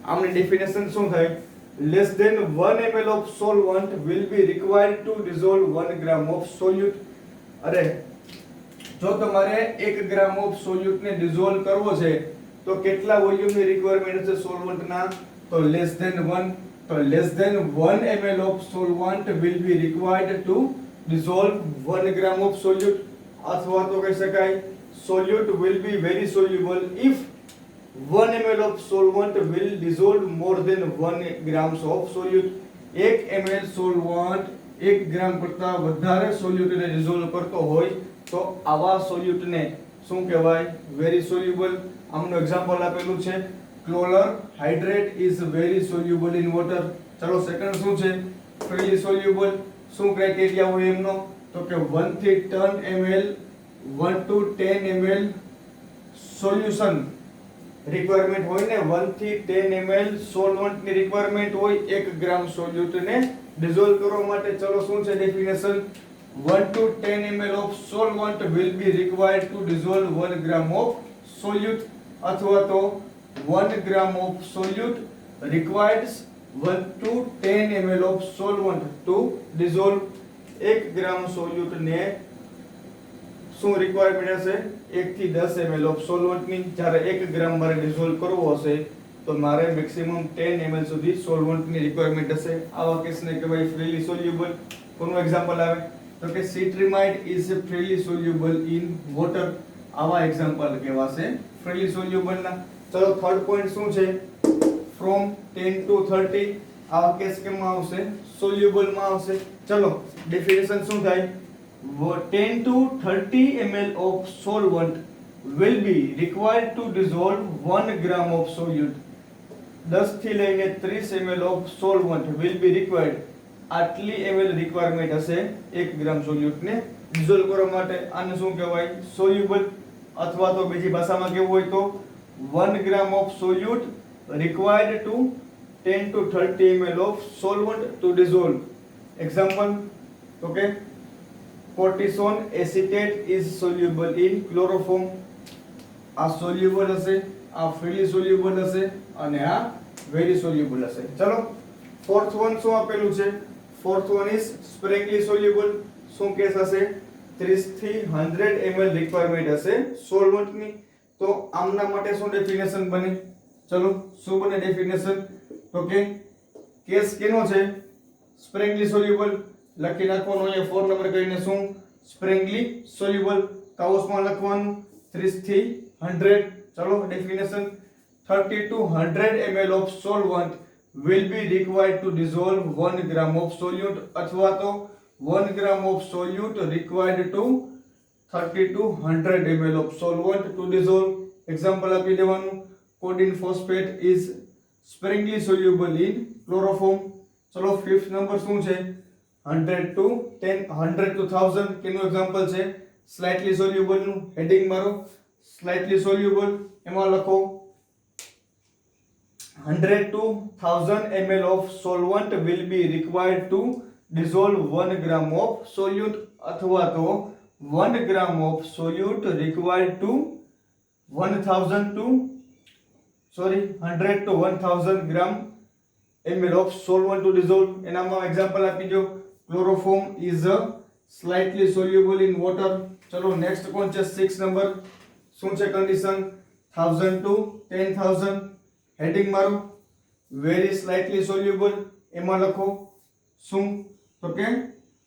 આમની ડેફિનેશન શું થાય? less than 1 ml of solvent will be required to dissolve 1 gram of solute. અરે જો તમારે 1 ગ્રામ ઓફ સોલ્યુટ ને ડિઝોલ્વ કરવો છે તો કેટલા વોલ્યુમની રિક્વાયરમેન્ટ છે સોલ્વન્ટના? તો લેસ ધેન 1. તો less than 1 ml of solvent will be required to dissolve 1 gram of solute. અથવા તો કહી શકાય solute will be very soluble if 1 ml of solvent will dissolve more than 1 grams of solute. 1 ml solvent 1 ગ્રામ કરતા વધારે સોલ્યુટને dissolve કરતો હોય તો આવા સોલ્યુટને શું કહેવાય? Very soluble. આમનું એક્ઝામ્પલ આપેલું છે chloral hydrate is very soluble in water. ચલો સેકન્ડ શું છે? Freely soluble. શું ક્રાઇટેરિયા હોય એમનો? તો કે 1 થી 10 ml 1 to 10 ml solution requirement હોય ને, 1 થી 10 ml સોલ્વન્ટ ની રિક્વાયરમેન્ટ હોય 1 ગ્રામ સોલ્યુટને ડિઝોલ્વ કરવા માટે. ચલો શું છે definition? 1 to 10 ml of solvent will be required to dissolve 1 gram of solute, અથવા તો 1 gram of solute requires 1 to 10 ml of solvent to dissolve. 1 gram સોલ્યુટ ને શું રિક્વાયરમેન્ટ હશે? 1 થી 10 ml ઓફ સોલ્વન્ટ ની. જ્યારે 1 ગ્રામ મારે ડિઝોલ્વ કરવો હશે તો મારે મેક્સિમમ 10 ml સુધી સોલ્વન્ટ ની રિક્વાયરમેન્ટ હશે. આવા કેસને કહેવાય ફ્રીલી સોલ્યુબલ. કોનું એક્ઝામ્પલ આવે? તો કે cetrimide is freely soluble in water. આવા એક્ઝામ્પલ કહેવાશે ફ્રીલી સોલ્યુબલ ના. ચલો થર્ડ પોઈન્ટ શું છે? From 10 to 30. આવા કેસ કેમાં આવશે? સોલ્યુબલ માં આવશે. ચલો ડેફિનેશન શું થાય? 10 to 30 ml of solvent will be required to dissolve 1 gram of solute. 10 થી લઈને 30 ml of solvent will be required. આટલી ml રિક્વાયરમેન્ટ હશે 1 ગ્રામ સોલ્યુટ ને ડિઝોલ્વ કરવા માટે. આને શું કહેવાય? સોલ્યુબલ. અથવા તો બીજી ભાષામાં કેવું હોય તો 1 gram of solute required to 10 to 30 ml of solvent to dissolve. Example, okay, cortisone acetate is soluble in chloroform. આ સોલ્યુબલ હશે, આ ફ્રીલી સોલ્યુબલ હશે અને આ વેરી સોલ્યુબલ હશે. ચલો ફોર્થ વન શું આપેલું છે? Fourth one is sparingly soluble. શું કેસ હશે? 30 થી 100 ml રિક્વાયરમેન્ટ હશે સોલ્વન્ટ ની. તો આમના માટે શું ડેફિનેશન બને? ચલો શું બને ડેફિનેશન? તો કે કેસ કેનો છે? સ્પ્રેંગલી સોલ્યુબલ. લખી નાખવાનું અહીંયા 4 નંબર કરીને શું? સ્પ્રેંગલી સોલ્યુબલ. કાઉસમાં લખવાનું 30 થી 100. ચલો definition 30 to 100 ml of solvent will be required to dissolve 1 gram of solute, અથવા તો 1 gram of solute required to 30 to 100 ml of solvent to dissolve. Example આપી દેવાનું. codeine phosphate is sparingly soluble in chloroform. ચલો fifth number શું છે? 100 to 1000 કેનું example છે? Slightly soluble નું. Heading મારો સ્લાઇટલી સોલ્યુબલ. એમાં લખો 100 to 1000 ml of solvent will be required to dissolve 1 gram of solute, અથવા તો 1 gram of solute required to 100 to 1000 gram ml of solvent to dissolve. એનામાં example આપી દો. chloroform is slightly soluble in water. ચલો next કોણ છે? 6 number. શું છે કન્ડિશન? 1000 to 10000. હેડિંગ મારો વેરી સ્લાઇટલી સોલ્યુબલ. એમાં લખો શું? તો કે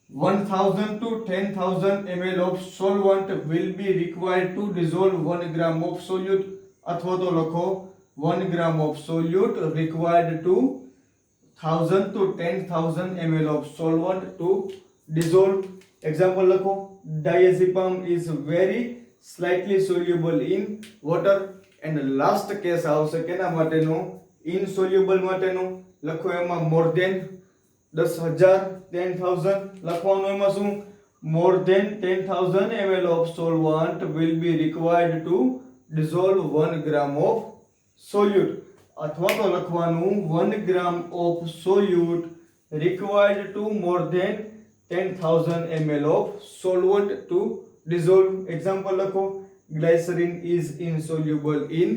1000 to 10000 ml of solvent will be required to dissolve 1 gram of solute, અથવા તો લખો 1 gram of solute required to 1000 to 10000 ml of solvent to dissolve. Example લખો diazepam is very slightly soluble in water. and last case આવશે કેના માટેનો? insoluble માટેનો. લખો એમાં more than 10000 10000 લખવાનું. એમાં શું? more than 10000 ml of solvent will be required to dissolve 1 gram of solute, અથવા તો લખવાનું 1 gram of solute required to more than 10000 ml of solvent to dissolve. Example લખો glycerin is insoluble in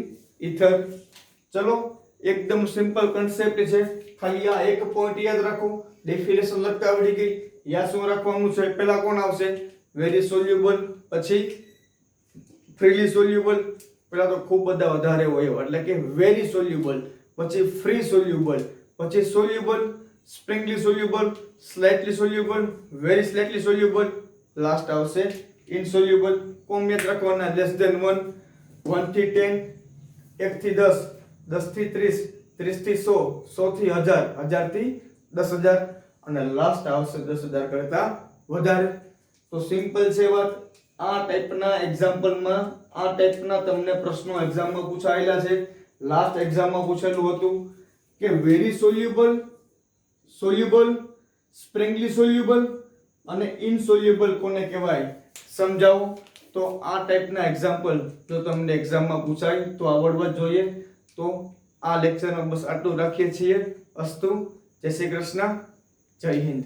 ether. ચલો એકદમ simple concept છે. ખાલી આ એક પોઈન્ટ યાદ રાખો. ડેફિનેશન લખતા આવડી ગઈ. યા શું રાખવાનું છે? પહેલા કોણ આવશે? વેરી સોલ્યુબલ, પછી ફ્રીલી સોલ્યુબલ. પહેલા તો ખૂબ બધા વધારે હોય એટલે કે વેરી સોલ્યુબલ, પછી ફ્રી સોલ્યુબલ, પછી soluble, sparingly soluble, slightly soluble, very slightly soluble, last આવશે ઇનસોલ્યુબલ. કોમ યાદ રાખવાના? લેસ ધેન 1, 1 થી 10, 1 થી 10, 10 થી 30, 30 થી 100, 100 થી 1000, 1000 થી 10000 અને લાસ્ટ આવશે 10000 કરતા વધારે. તો સિમ્પલ છે વાત. આ ટાઈપના એક્ઝામ્પલમાં આ ટાઈપના તમને પ્રશ્નો એક્ઝામમાં પૂછાયેલા છે. લાસ્ટ એક્ઝામમાં પૂછેલું હતું કે very soluble, soluble, sparingly soluble અને ઇનસોલ્યુબલ કોને કહેવાય સમજાવો. તો આ ટાઈપના એક્ઝામ્પલ જો તમને એક્ઝામમાં પૂછાય તો આવડવા જ જોઈએ. તો આ લેક્ચરમાં બસ આટલું રાખીએ છીએ. અસ્તુ. જય શ્રી કૃષ્ણ. જય હિન્દ.